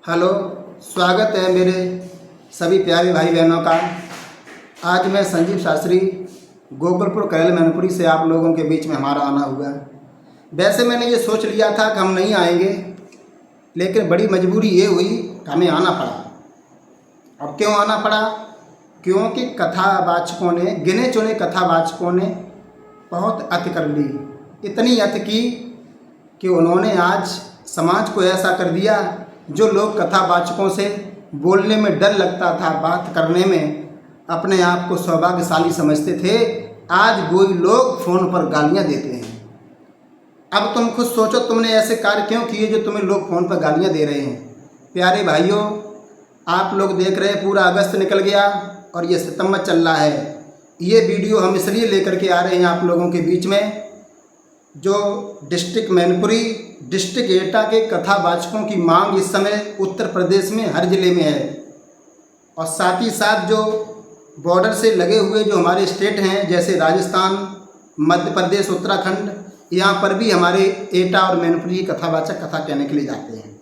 Hello, स्वागत है मेरे सभी प्यारे भाई बहनों का। आज मैं संजीव शास्त्री गोकुलपुर करेल मैनपुरी से आप लोगों के बीच में हमारा आना हुआ। वैसे मैंने ये सोच लिया था कि हम नहीं आएंगे, लेकिन बड़ी मजबूरी ये हुई कि हमें आना पड़ा। अब क्यों आना पड़ा? क्योंकि कथावाचकों ने, गिने चुने कथावाचकों ने बहुत अति कर ली। इतनी अति की कि उन्होंने आज समाज को ऐसा कर दिया, जो लोग कथावाचकों से बोलने में डर लगता था, बात करने में अपने आप को सौभाग्यशाली समझते थे, आज वही लोग फ़ोन पर गालियां देते हैं। अब तुम खुद सोचो, तुमने ऐसे कार्य क्यों किए जो तुम्हें लोग फ़ोन पर गालियां दे रहे हैं? प्यारे भाइयों, आप लोग देख रहे हैं पूरा अगस्त निकल गया और ये सितंबर चल रहा है। ये वीडियो हम इसलिए लेकर के आ रहे हैं आप लोगों के बीच में, जो डिस्ट्रिक्ट मैनपुरी, डिस्ट्रिक्ट एटा के कथावाचकों की मांग इस समय उत्तर प्रदेश में हर ज़िले में है, और साथ ही साथ जो बॉर्डर से लगे हुए जो हमारे स्टेट हैं, जैसे राजस्थान, मध्य प्रदेश, उत्तराखंड, यहाँ पर भी हमारे एटा और मैनपुरी कथावाचक कथा कहने के लिए जाते हैं।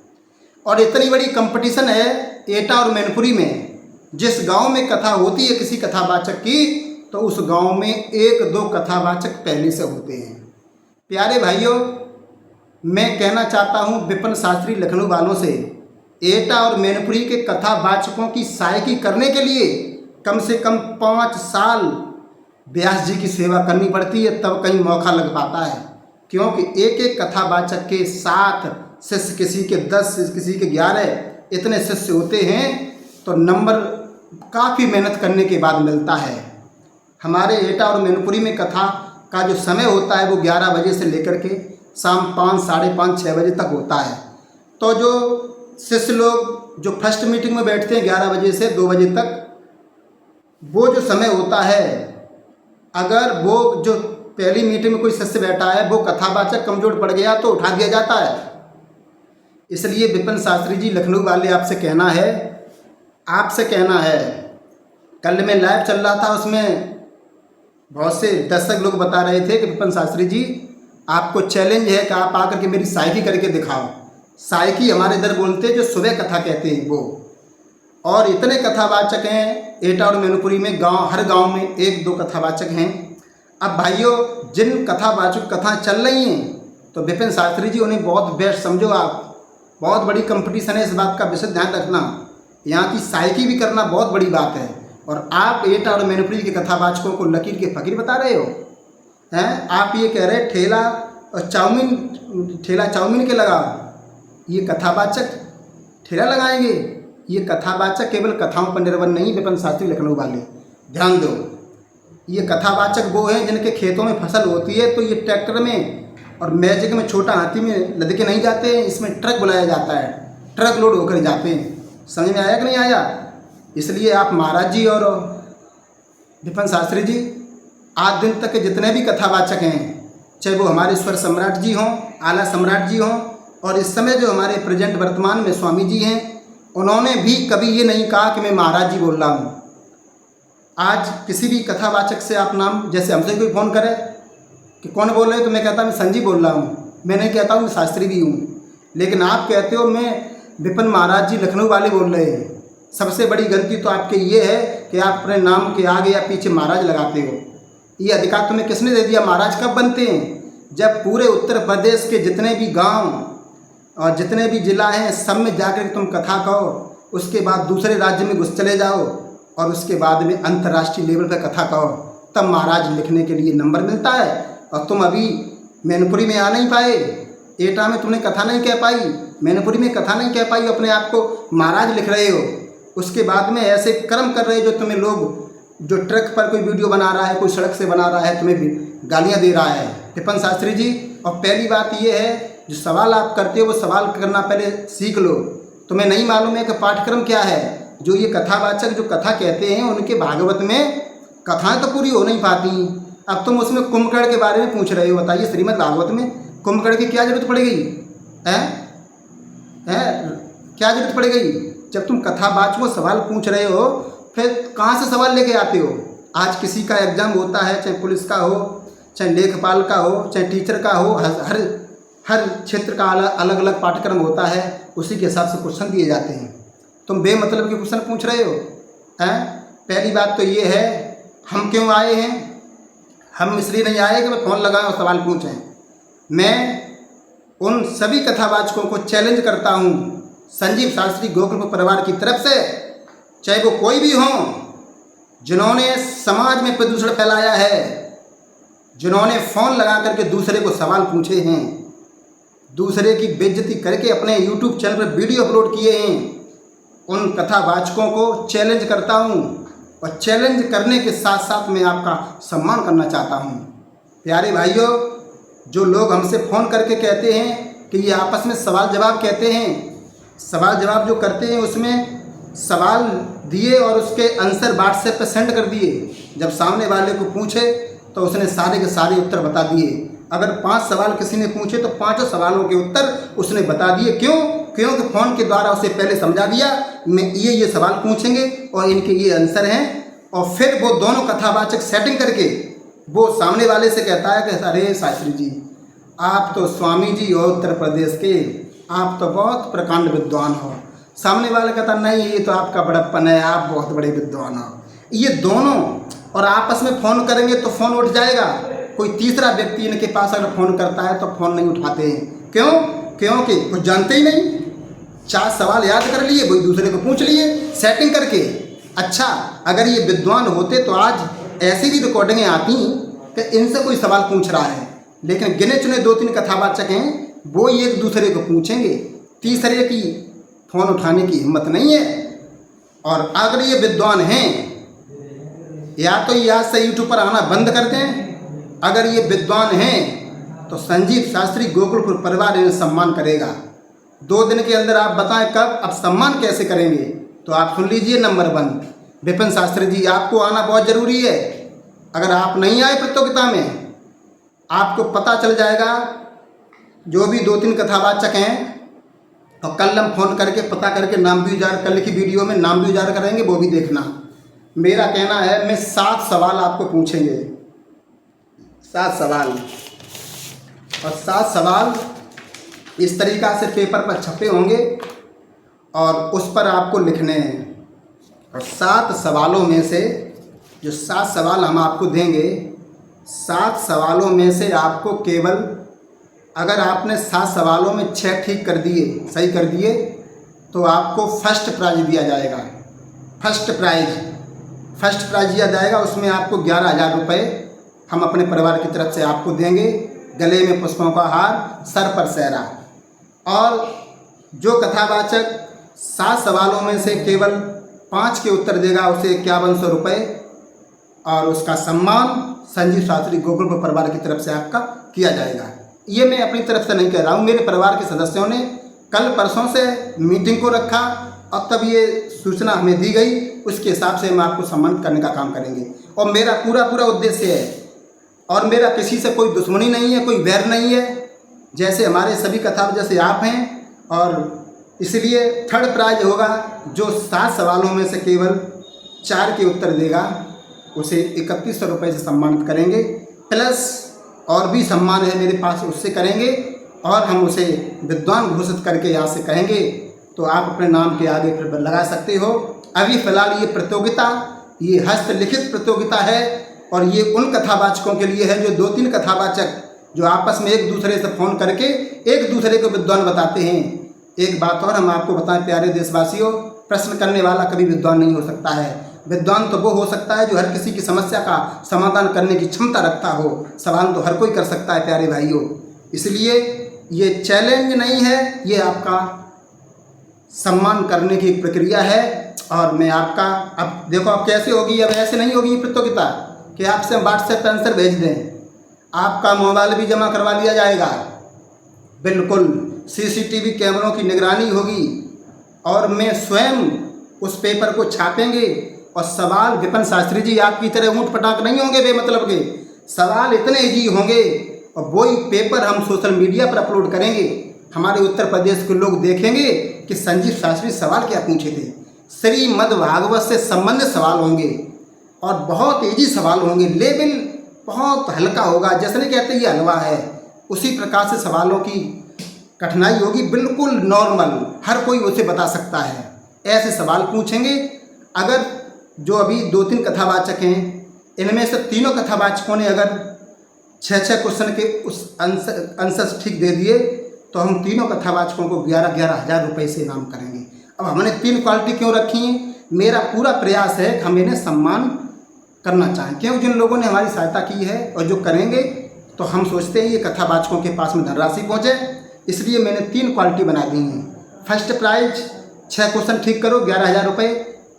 और इतनी बड़ी कंपटीशन है एटा और मैनपुरी में, जिस गांव में कथा होती है किसी कथावाचक की, तो उस गांव में एक दो कथावाचक पहले से होते हैं। प्यारे भाइयों, मैं कहना चाहता हूं विपिन शास्त्री लखनऊ वालों से, एटा और मैनपुरी के कथावाचकों की सहायकी करने के लिए कम से कम 5 साल व्यास जी की सेवा करनी पड़ती है, तब कहीं मौका लग पाता है। क्योंकि एक एक कथावाचक के 7 शिष्य, किसी के 10, किसी के 11 इतने शिष्य होते हैं, तो नंबर काफ़ी मेहनत करने के बाद मिलता है। हमारे एटा और मैनपुरी में कथा का जो समय होता है वो 11 बजे से लेकर के शाम 5, साढ़े 5, 6 बजे तक होता है। तो जो शिष्य लोग जो फर्स्ट मीटिंग में बैठते हैं 11 बजे से 2 बजे तक, वो जो समय होता है, अगर वो जो पहली मीटिंग में कोई शिष्य बैठा है वो कथावाचक कमज़ोर पड़ गया तो उठा दिया जाता है। इसलिए विपिन शास्त्री जी लखनऊ वाले आपसे कहना है, कल मैं लाइव चल रहा था, उसमें बहुत से दर्शक लोग बता रहे थे कि विपिन शास्त्री जी, आपको चैलेंज है कि आप आकर के मेरी सहायकी करके दिखाओ। सहायकी हमारे इधर बोलते हैं, जो सुबह कथा कहते हैं वो। और इतने कथावाचक हैं एटा और मैनपुरी में, हर गांव में 1-2 कथावाचक हैं। अब भाइयों, जिन कथावाचक कथा चल रही हैं, तो विपिन शास्त्री जी उन्हें बहुत बेस्ट समझो आप। बहुत बड़ी कंपटीशन है, इस बात का विशेष ध्यान रखना। यहाँ की सहायकी भी करना बहुत बड़ी बात है। और आप एटा और मैनपुरी के कथावाचकों को लकीर के फ़कीर बता रहे हो हैं? आप ये कह रहे ठेला चाउमीन के लगाओ। ये कथावाचक ठेला लगाएंगे? ये कथावाचक केवल कथाओं पर निर्भर नहीं, विपिन शास्त्री लखनऊ वाले ध्यान दो। ये कथावाचक वो हैं जिनके खेतों में फसल होती है, तो ये ट्रैक्टर में और मैजिक में, छोटा हाथी में लद के नहीं जाते हैं, इसमें ट्रक बुलाया जाता है, ट्रक लोड होकर जाते हैं। समझ में आया कि नहीं आया? इसलिए आप महाराज जी और विपिन शास्त्री जी, आज दिन तक के जितने भी कथावाचक हैं, चाहे वो हमारे स्वर सम्राट जी हों, आला सम्राट जी हों, और इस समय जो हमारे प्रेजेंट वर्तमान में स्वामी जी हैं, उन्होंने भी कभी ये नहीं कहा कि मैं महाराज जी बोल रहा हूँ। आज किसी भी कथावाचक से आप नाम, जैसे हमसे कोई फ़ोन करे कि कौन बोल रहे हो, तो मैं कहता मैं संजीव बोल रहा हूँ, मैं नहीं कहता हूँ मैं शास्त्री भी हूँ। लेकिन आप कहते हो मैं विपिन महाराज जी लखनऊ वाले बोल रहे हैं। सबसे बड़ी गलती तो आपके ये है कि आप अपने नाम के आगे या पीछे महाराज लगाते हो। ये अधिकार तुम्हें किसने दे दिया? महाराज कब बनते हैं? जब पूरे उत्तर प्रदेश के जितने भी गांव और जितने भी जिला हैं, सब में जाकर तुम कथा कहो, उसके बाद दूसरे राज्य में घुस चले जाओ, और उसके बाद में अंतर्राष्ट्रीय लेवल पर कथा कहो, तब महाराज लिखने के लिए नंबर मिलता है। और तुम अभी मैनपुरी में आ नहीं पाए, एटा में तुमने कथा नहीं कह पाई, मैनपुरी में कथा नहीं कह पाई, अपने आप को महाराज लिख रहे हो। उसके बाद में ऐसे कर्म कर रहे हो जो तुम्हें लोग, जो ट्रक पर कोई वीडियो बना रहा है, कोई सड़क से बना रहा है, तुम्हें भी गालियाँ दे रहा है विपिन शास्त्री जी। और पहली बात ये है, जो सवाल आप करते हो वो सवाल करना पहले सीख लो। तुम्हें नहीं मालूम है कि पाठ्यक्रम क्या है? जो ये कथावाचक जो कथा कहते हैं, उनके भागवत में कथाएँ तो पूरी हो नहीं पाती। अब तुम उसमें कुंभकर्ण के बारे में पूछ रहे हो। बताइए, श्रीमद् भागवत में कुंभकर्ण की क्या जरूरत पड़ गई है? क्या जरूरत पड़ गई? जब तुम कथावाचकों सवाल पूछ रहे हो, फिर कहाँ से सवाल लेके आते हो? आज किसी का एग्जाम होता है, चाहे पुलिस का हो, चाहे लेखपाल का हो, चाहे टीचर का हो, हर क्षेत्र का अलग अलग पाठ्यक्रम होता है। उसी के हिसाब से क्वेश्चन दिए जाते हैं। तुम बेमतलब के क्वेश्चन पूछ रहे हो हैं। पहली बात तो ये है, हम क्यों आए हैं? हम इसलिए नहीं आए कि मैं फ़ोन लगाएं और सवाल पूछें। मैं उन सभी कथावाचकों को चैलेंज करता हूँ संजीव शास्त्री गोकुलपुर परिवार की तरफ से, चाहे वो कोई भी हों, जिन्होंने समाज में प्रदूषण फैलाया है, जिन्होंने फ़ोन लगा करके दूसरे को सवाल पूछे हैं, दूसरे की बेइज्जती करके अपने YouTube चैनल पर वीडियो अपलोड किए हैं, उन कथावाचकों को चैलेंज करता हूं। और चैलेंज करने के साथ साथ मैं आपका सम्मान करना चाहता हूं। प्यारे भाइयों, जो लोग हमसे फ़ोन करके कहते हैं कि ये आपस में सवाल जवाब कहते हैं, सवाल जवाब जो करते हैं उसमें सवाल दिए और उसके आंसर व्हाट्सएप पर सेंड कर दिए। जब सामने वाले को पूछे तो उसने सारे के सारे उत्तर बता दिए। अगर 5 सवाल किसी ने पूछे तो 5 सवालों के उत्तर उसने बता दिए। क्योंकि फ़ोन के द्वारा उसे पहले समझा दिया मैं ये सवाल पूछेंगे और इनके ये आंसर हैं। और फिर वो दोनों कथावाचक सेटिंग करके वो सामने वाले से कहता है कि अरे शास्त्री जी, आप तो स्वामी जी हो उत्तर प्रदेश के, आप तो बहुत प्रकांड विद्वान हो। सामने वाला कहता नहीं, ये तो आपका बड़प्पन है, आप बहुत बड़े विद्वान हो। ये दोनों और आपस में फ़ोन करेंगे तो फ़ोन उठ जाएगा। कोई तीसरा व्यक्ति इनके पास अगर फ़ोन करता है तो फ़ोन नहीं उठाते हैं। क्योंकि कुछ जानते ही नहीं। 4 सवाल याद कर लिए, वही दूसरे को पूछ लिए सेटिंग करके। अच्छा, अगर ये विद्वान होते तो आज ऐसी भी रिकॉर्डिंगें आती कि इनसे कोई सवाल पूछ रहा है, लेकिन गिने चुने 2-3 कथावाचक हैं, वो एक दूसरे को पूछेंगे, तीसरे की फ़ोन उठाने की हिम्मत नहीं है। और अगर ये विद्वान हैं, या तो यहाँ से यूट्यूब पर आना बंद कर दें। अगर ये विद्वान हैं तो संजीव शास्त्री गोकुलपुर परिवार इन्हें सम्मान करेगा। 2 दिन के अंदर आप बताएं कब, अब सम्मान कैसे करेंगे? तो आप सुन लीजिए। नंबर 1, विपिन शास्त्री जी, आपको आना बहुत ज़रूरी है। अगर आप नहीं आए प्रतियोगिता में, आपको पता चल जाएगा जो भी 2-3 कथावाचक हैं, और कल हम फ़ोन करके पता करके नाम भी उजागर, कल की वीडियो में नाम भी उजागर करेंगे, वो भी देखना। मेरा कहना है मैं 7 सवाल आपको पूछेंगे, 7 सवाल। और 7 सवाल इस तरीक़ा से पेपर पर छपे होंगे और उस पर आपको लिखने हैं। और 7 सवालों में से जो 7 सवाल हम आपको देंगे, 7 सवालों में से आपको केवल, अगर आपने 7 सवालों में 6 ठीक कर दिए, सही कर दिए, तो आपको फर्स्ट प्राइज दिया जाएगा। फर्स्ट प्राइज दिया जाएगा। उसमें आपको 11,000 रुपये हम अपने परिवार की तरफ से आपको देंगे। गले में पुष्पों का हार, सर पर सेहरा। और जो कथावाचक 7 सवालों में से केवल 5 के उत्तर देगा, उसे 5100 रुपये और उसका सम्मान संजीव शास्त्री गोकुलपुर परिवार की तरफ से आपका किया जाएगा। ये मैं अपनी तरफ से नहीं कह रहा हूँ, मेरे परिवार के सदस्यों ने कल परसों से मीटिंग को रखा और तब ये सूचना हमें दी गई। उसके हिसाब से हम आपको सम्मानित करने का काम करेंगे। और मेरा पूरा उद्देश्य है, और मेरा किसी से कोई दुश्मनी नहीं है, कोई वैर नहीं है। जैसे हमारे सभी कथा जैसे आप हैं, और इसलिए थर्ड प्राइज होगा जो 7 सवालों में से केवल 4 के उत्तर देगा, उसे 3100 रुपये से सम्मानित करेंगे। प्लस और भी सम्मान है मेरे पास, उससे करेंगे। और हम उसे विद्वान घोषित करके यहाँ से कहेंगे, तो आप अपने नाम के आगे फिर लगा सकते हो। अभी फ़िलहाल ये प्रतियोगिता, ये हस्तलिखित प्रतियोगिता है, और ये उन कथावाचकों के लिए है जो 2-3 कथावाचक जो आपस में एक दूसरे से फ़ोन करके एक दूसरे को विद्वान बताते हैं। एक बात और हम आपको बताएं प्यारे देशवासियों, प्रश्न करने वाला कभी विद्वान नहीं हो सकता है। विद्वान तो वो हो सकता है जो हर किसी की समस्या का समाधान करने की क्षमता रखता हो। सवाल तो हर कोई कर सकता है प्यारे भाइयों। इसलिए ये चैलेंज नहीं है, ये आपका सम्मान करने की प्रक्रिया है। और मैं आपका, अब देखो अब कैसे होगी, अब ऐसे नहीं होगी ये प्रतियोगिता कि आपसे व्हाट्सएप पर आंसर भेज दें। आपका मोबाइल भी जमा करवा लिया जाएगा, बिल्कुल सीसीटीवी कैमरों की निगरानी होगी, और मैं स्वयं उस पेपर को छापेंगे। और सवाल विपिन शास्त्री जी आपकी तरह ऊँट पटाख नहीं होंगे बेमतलब के, सवाल इतने ईजी होंगे। और वही पेपर हम सोशल मीडिया पर अपलोड करेंगे। हमारे उत्तर प्रदेश के लोग देखेंगे कि संजीव शास्त्री सवाल क्या पूछे थे। श्रीमद् भागवत से संबंधित सवाल होंगे और बहुत ईजी सवाल होंगे, लेवल बहुत हल्का होगा। जैसे नहीं कहते ये हलवा है, उसी प्रकार से सवालों की कठिनाई होगी, बिल्कुल नॉर्मल, हर कोई उसे बता सकता है। ऐसे सवाल पूछेंगे। अगर जो अभी 2-3 कथावाचक हैं, इनमें से तीनों कथावाचकों ने अगर 6-6 क्वेश्चन के उस आंसर ठीक दे दिए तो हम तीनों कथावाचकों को 11-11 हज़ार रुपये से इनाम करेंगे। अब हमने 3 क्वालिटी क्यों रखी है? मेरा पूरा प्रयास है कि हम इन्हें सम्मान करना चाहें, क्यों जिन लोगों ने हमारी सहायता की है और जो करेंगे, तो हम सोचते हैं ये कथावाचकों के पास में धनराशि पहुँचे, इसलिए मैंने 3 क्वालिटी बना दी हैं। फर्स्ट प्राइज 6 क्वेश्चन ठीक करो 11,000 रुपये।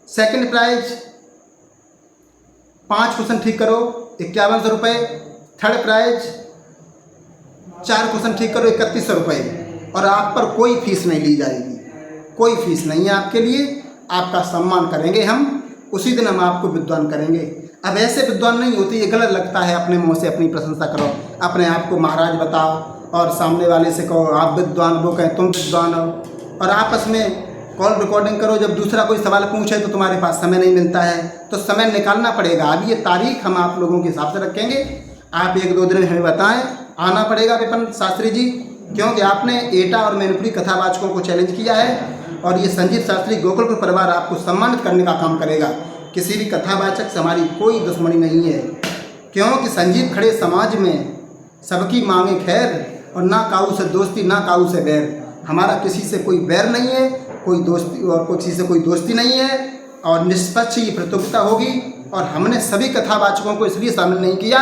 सेकेंड प्राइज 5 क्वेश्चन ठीक करो 5100 रुपये। थर्ड प्राइज 4 क्वेश्चन ठीक करो 3100 रुपये। और आप पर कोई फीस नहीं ली जाएगी, कोई फीस नहीं है आपके लिए। आपका सम्मान करेंगे हम, उसी दिन हम आपको विद्वान करेंगे। अब ऐसे विद्वान नहीं होती, ये गलत लगता है अपने मुंह से अपनी प्रशंसा करो, अपने आप को महाराज बताओ और सामने वाले से कहो आप विद्वान, वो कहें तुम विद्वान हो, और आपस में कॉल रिकॉर्डिंग करो। जब दूसरा कोई सवाल पूछे तो तुम्हारे पास समय नहीं मिलता है, तो समय निकालना पड़ेगा। अब ये तारीख हम आप लोगों के हिसाब से रखेंगे, आप 1-2 दिन में हमें बताएं, आना पड़ेगा विपिन शास्त्री जी, क्योंकि आपने एटा और मैनपुरी कथावाचकों को चैलेंज किया है और ये संजीव शास्त्री गोकुलपुर परिवार आपको सम्मानित करने का काम करेगा। किसी भी कथावाचक से हमारी कोई दुश्मनी नहीं है, क्योंकि संजीव खड़े समाज में सबकी मांगे खैर, और ना काऊ से दोस्ती ना काऊ से बैर। हमारा किसी से कोई बैर नहीं है, कोई दोस्ती और किसी से कोई दोस्ती नहीं है, और निष्पक्ष ये प्रतियोगिता होगी। और हमने सभी कथावाचकों को इसलिए शामिल नहीं किया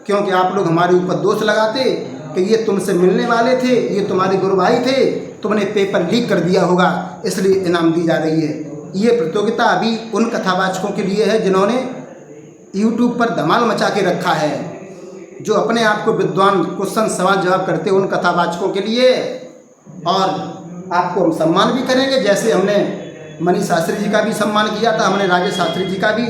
क्योंकि आप लोग हमारे ऊपर दोष लगाते कि ये तुमसे मिलने वाले थे, ये तुम्हारे गुरु भाई थे, तुमने पेपर लीक कर दिया होगा, इसलिए इनाम दी जा रही है। ये प्रतियोगिता अभी उन कथावाचकों के लिए है जिन्होंने YouTube पर धमाल मचा के रखा है, जो अपने आप को विद्वान क्वेश्चन सवाल जवाब करते उन कथावाचकों के लिए। और आपको हम सम्मान भी करेंगे, जैसे हमने मनीष शास्त्री जी का भी सम्मान किया था, हमने राजेश शास्त्री जी का भी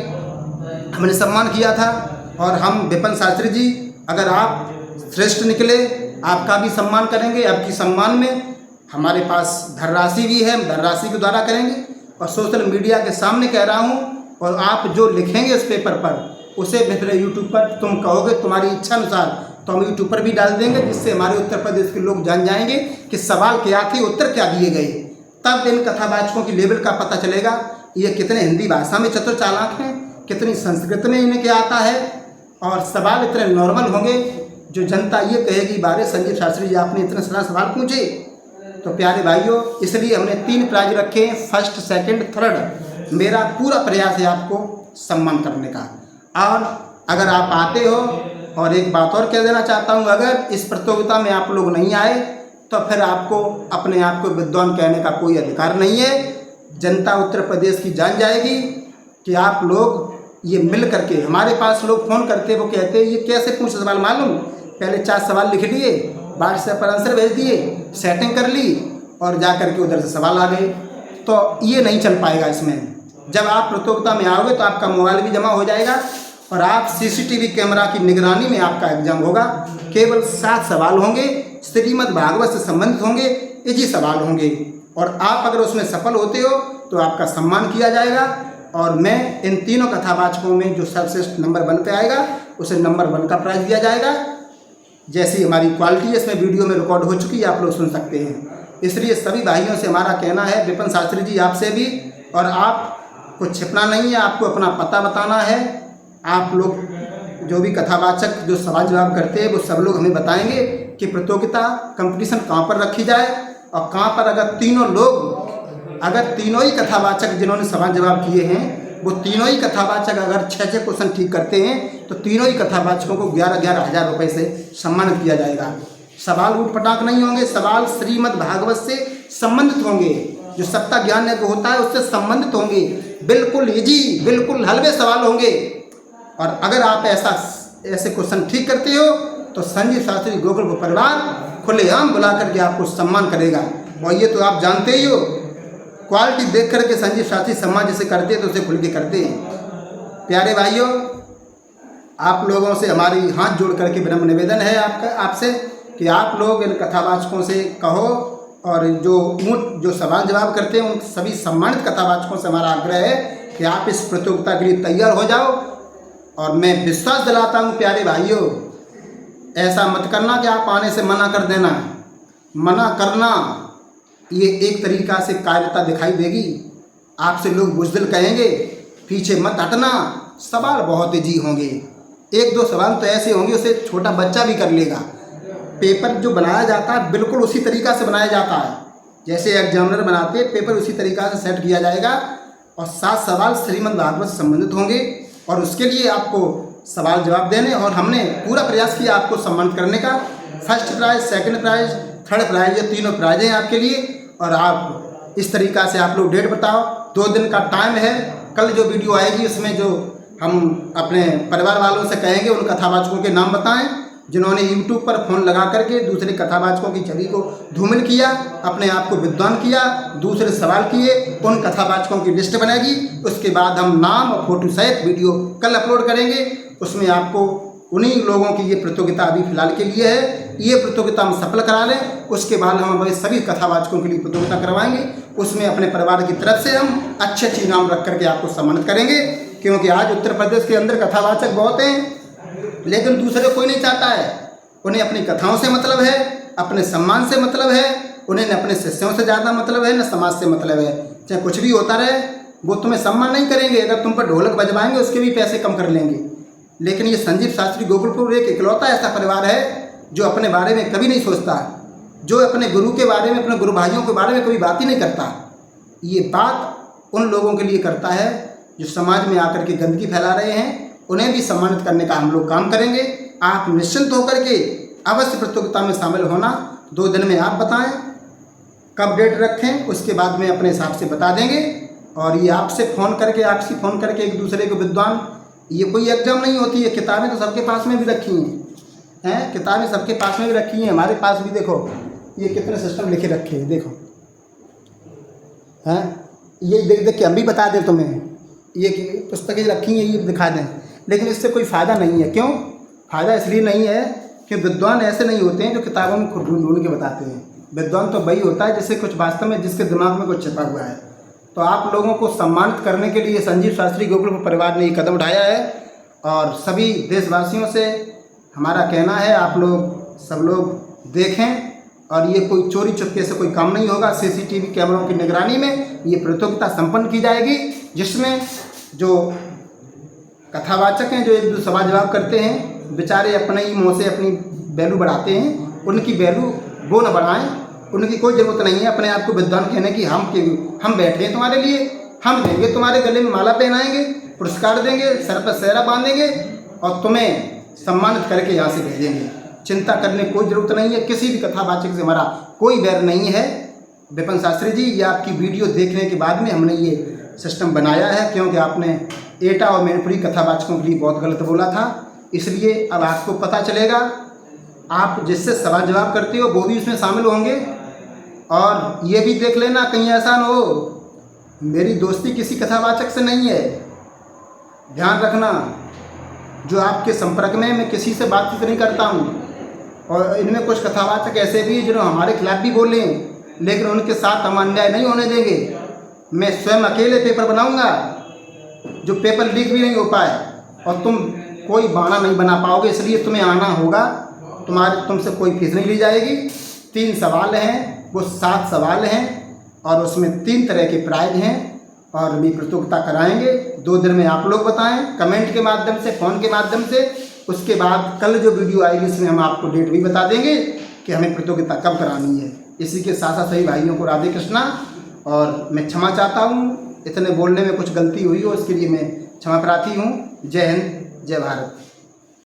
हमने सम्मान किया था, और हम विपिन शास्त्री जी अगर आप श्रेष्ठ निकले आपका भी सम्मान करेंगे। आपकी सम्मान में हमारे पास धनराशि भी है, हम धनराशि के द्वारा करेंगे। और सोशल मीडिया के सामने कह रहा हूँ, और आप जो लिखेंगे उस पेपर पर उसे मेरे यूट्यूब पर तुम कहोगे तुम्हारी इच्छा अनुसार, तो हम यूट्यूब पर भी डाल देंगे, जिससे हमारे उत्तर प्रदेश के लोग जान जाएंगे कि सवाल क्या थे, उत्तर क्या दिए गए। तब इन कथावाचकों की लेवल का पता चलेगा, ये कितने हिंदी भाषा में चतुर चालाक हैं, कितनी संस्कृत में इन्हें क्या आता है, और सवाल इतने नॉर्मल होंगे जो जनता ये कहेगी बारे संजीव शास्त्री जी आपने इतने सारा सवाल पूछे। तो प्यारे भाइयों, इसलिए हमने 3 प्राइज रखे हैं, फर्स्ट सेकंड थर्ड। मेरा पूरा प्रयास है आपको सम्मान करने का। और अगर आप आते हो, और एक बात और कह देना चाहता हूँ, अगर इस प्रतियोगिता में आप लोग नहीं आए तो फिर आपको अपने आप को विद्वान कहने का कोई अधिकार नहीं है। जनता उत्तर प्रदेश की जान जाएगी कि आप लोग ये मिल करके, हमारे पास लोग फ़ोन करते, वो कहते ये कैसे पूछ सवाल मालूम, पहले 4 सवाल लिख लिए, व्हाट्सएप पर आंसर भेज दिए, सेटिंग कर ली और जा करके उधर से सवाल आ गए। तो ये नहीं चल पाएगा इसमें। जब आप प्रतियोगिता में आओगे तो आपका मोबाइल भी जमा हो जाएगा और आप CCTV कैमरा की निगरानी में आपका एग्जाम होगा। केवल 7 सवाल होंगे, श्रीमद् भागवत से संबंधित होंगे, इजी सवाल होंगे, और आप अगर उसमें सफल होते हो तो आपका सम्मान किया जाएगा। और मैं इन तीनों कथावाचकों में जो सर्वश्रेष्ठ नंबर 1 पे आएगा उसे नंबर 1 का प्राइज दिया जाएगा। जैसी हमारी क्वालिटी है इसमें वीडियो में रिकॉर्ड हो चुकी है, आप लोग सुन सकते हैं। इसलिए सभी भाइयों से हमारा कहना है, विपिन शास्त्री जी आपसे भी, और आपको छिपना नहीं है, आपको अपना पता बताना है। आप लोग जो भी कथावाचक जो सवाल जवाब करते हैं वो सब लोग हमें बताएंगे कि प्रतियोगिता कंपटीशन कहाँ पर रखी जाए, और कहाँ पर अगर तीनों ही कथावाचक जिन्होंने सवाल जवाब किए हैं, वो तीनों ही कथावाचक अगर 6-6 क्वेश्चन ठीक करते हैं तो तीनों ही कथावाचकों को 11-11 हज़ार रुपये से सम्मानित किया जाएगा। सवाल ऊट पटाख नहीं होंगे, सवाल श्रीमद् भागवत से संबंधित होंगे, जो सत्ता ज्ञान यज्ञ होता है उससे संबंधित होंगे, बिल्कुल इजी, बिल्कुल हल्के सवाल होंगे। और अगर आप ऐसे क्वेश्चन ठीक करते हो तो संजीव शास्त्री गोकुल परिवार खुलेआम बुला करके आपको सम्मान करेगा। और ये तो आप जानते ही हो, क्वालिटी देख करके संजीव शास्त्री सम्मान जैसे करते हैं तो उसे खुल के करते हैं। प्यारे भाइयों, आप लोगों से हमारी हाथ जोड़ करके विनम्र निवेदन है आपसे कि आप लोग इन कथावाचकों से कहो, और जो सवाल जवाब करते हैं उन सभी सम्मानित कथावाचकों से हमारा आग्रह है कि आप इस प्रतियोगिता के लिए तैयार हो जाओ। और मैं विश्वास दिलाता हूँ प्यारे भाइयों, ऐसा मत करना कि आप आने से मना कर देना। मना करना ये एक तरीक़ा से कायरता दिखाई देगी। आपसे लोग बुज़दिल कहेंगे, पीछे मत हटना। सवाल बहुत ईजी होंगे, एक दो सवाल तो ऐसे होंगे उसे छोटा बच्चा भी कर लेगा। पेपर जो बनाया जाता है बिल्कुल उसी तरीक़ा से बनाया जाता है जैसे एग्जामिनर बनाते हैं, पेपर उसी तरीक़ा से सेट किया जाएगा। और 7 सवाल श्रीमद् भागवत से संबंधित होंगे और उसके लिए आपको सवाल जवाब देने और हमने पूरा प्रयास किया आपको सम्मानित करने का। First prize, second prize, third prize, ये तीनों प्राइज़ हैं आपके लिए। और आप इस तरीक़ा से आप लोग डेट बताओ, 2 दिन का टाइम है। कल जो वीडियो आएगी उसमें जो हम अपने परिवार वालों से कहेंगे उन कथावाचकों के नाम बताएं जिन्होंने यूट्यूब पर फ़ोन लगा करके दूसरे कथावाचकों की छवि को धूमिल किया, अपने आप को विद्वान किया, दूसरे सवाल किए। उन कथावाचकों की लिस्ट बनेगी, उसके बाद हम नाम और फोटो सहित वीडियो कल अपलोड करेंगे। उसमें आपको उन्हीं लोगों की ये प्रतियोगिता अभी फ़िलहाल के लिए है, ये प्रतियोगिता हम सफल करा लें, उसके बाद हम हमारे सभी कथावाचकों के लिए प्रतियोगिता करवाएंगे। उसमें अपने परिवार की तरफ से हम अच्छे इनाम रख करके आपको सम्मानित करेंगे। क्योंकि आज उत्तर प्रदेश के अंदर कथावाचक बहुत हैं, लेकिन दूसरे कोई नहीं चाहता है। उन्हें अपनी कथाओं से मतलब है, अपने सम्मान से मतलब है, उन्हें न अपने शिष्यों से ज़्यादा मतलब है, न समाज से मतलब है। चाहे कुछ भी होता रहे, वो तुम्हें सम्मान नहीं करेंगे। अगर तुम पर ढोलक बजवाएंगे उसके भी पैसे कम कर लेंगे। लेकिन ये संजीव शास्त्री गोकुलपुर एक इकलौता ऐसा परिवार है जो अपने बारे में कभी नहीं सोचता, जो अपने गुरु के बारे में, अपने गुरु भाइयों के बारे में कभी बात ही नहीं करता। ये बात उन लोगों के लिए करता है जो समाज में आकर के गंदगी फैला रहे हैं। उन्हें भी सम्मानित करने का हम लोग काम करेंगे। आप निश्चिंत होकर के अवश्य प्रतियोगिता में शामिल होना। 2 दिन में आप बताएं कब डेट रखें, उसके बाद में अपने हिसाब से बता देंगे। और ये आपसे फ़ोन करके, आपसी फ़ोन करके एक दूसरे को विद्वान, ये कोई एग्जाम नहीं होती है। किताबें तो सबके पास में भी रखी हैं, किताबें सबके पास में भी रखी हैं। हमारे पास भी देखो ये कितने सिस्टम लिखे रखे हैं, देखो हैं, ये देख देख के हम भी बता दें तुम्हें। ये पुस्तकें रखी हैं, ये दिखा दें, लेकिन इससे कोई फ़ायदा नहीं है। क्यों फ़ायदा? इसलिए नहीं है कि विद्वान ऐसे नहीं होते हैं जो किताबों में खुद ढूंढ के बताते हैं। विद्वान तो वही होता है जिससे कुछ वास्तव में, जिसके दिमाग में कुछ छिपा हुआ है। तो आप लोगों को सम्मानित करने के लिए संजीव शास्त्री गोकुलपुर परिवार ने ये कदम उठाया है। और सभी देशवासियों से हमारा कहना है, आप लोग सब लोग देखें। और ये कोई चोरी चुपके से कोई काम नहीं होगा। CCTV कैमरों की निगरानी में ये प्रतियोगिता संपन्न की जाएगी, जिसमें जो कथावाचक हैं जो एक दो सवाल जवाब करते हैं, बेचारे अपने ही मुँह से अपनी वैल्यू बढ़ाते हैं। उनकी वैल्यू वो न बढ़ाएं, उनकी कोई ज़रूरत नहीं है अपने आप को विद्वान कहने की। हम बैठे हैं तुम्हारे लिए, हम देंगे तुम्हारे गले में माला पहनाएंगे, पुरस्कार देंगे, सर पर सेहरा बांधेंगे और तुम्हें सम्मानित करके यहाँ से भेजेंगे। चिंता करने की कोई ज़रूरत नहीं है। किसी भी कथावाचक से हमारा कोई बैर नहीं है। विपिन शास्त्री जी, ये आपकी वीडियो देखने के बाद में हमने ये सिस्टम बनाया है, क्योंकि आपने एटा और मैनपुरी कथावाचकों के लिए बहुत गलत बोला था। इसलिए अब आपको पता चलेगा, आप जिससे सवाल जवाब करते हो वो भी उसमें शामिल होंगे। और ये भी देख लेना कहीं ऐसा न हो, मेरी दोस्ती किसी कथावाचक से नहीं है, ध्यान रखना। जो आपके संपर्क में, मैं किसी से बातचीत नहीं करता हूँ। और इनमें कुछ कथावाचक ऐसे भी जो हमारे खिलाफ भी बोलें, लेकिन उनके साथ हम अन्याय नहीं होने देंगे। मैं स्वयं अकेले पेपर बनाऊंगा जो पेपर लीक भी नहीं हो पाए, और तुम कोई बहाना नहीं बना पाओगे। इसलिए तुम्हें आना होगा, तुमसे कोई फीस नहीं ली जाएगी। 3 सवाल हैं, वो 7 सवाल हैं और उसमें 3 तरह के प्राइज हैं। और भी प्रतियोगिता कराएंगे। 2 दिन में आप लोग बताएं, कमेंट के माध्यम से, फ़ोन के माध्यम से। उसके बाद कल जो वीडियो आएगी इसमें हम आपको डेट भी बता देंगे कि हमें प्रतियोगिता कब करानी है। इसी के साथ साथ सभी भाइयों को राधे कृष्णा। और मैं क्षमा चाहता हूँ, इतने बोलने में कुछ गलती हुई हो, इसके लिए मैं क्षमा प्रार्थी हूँ। जय हिंद, जय भारत।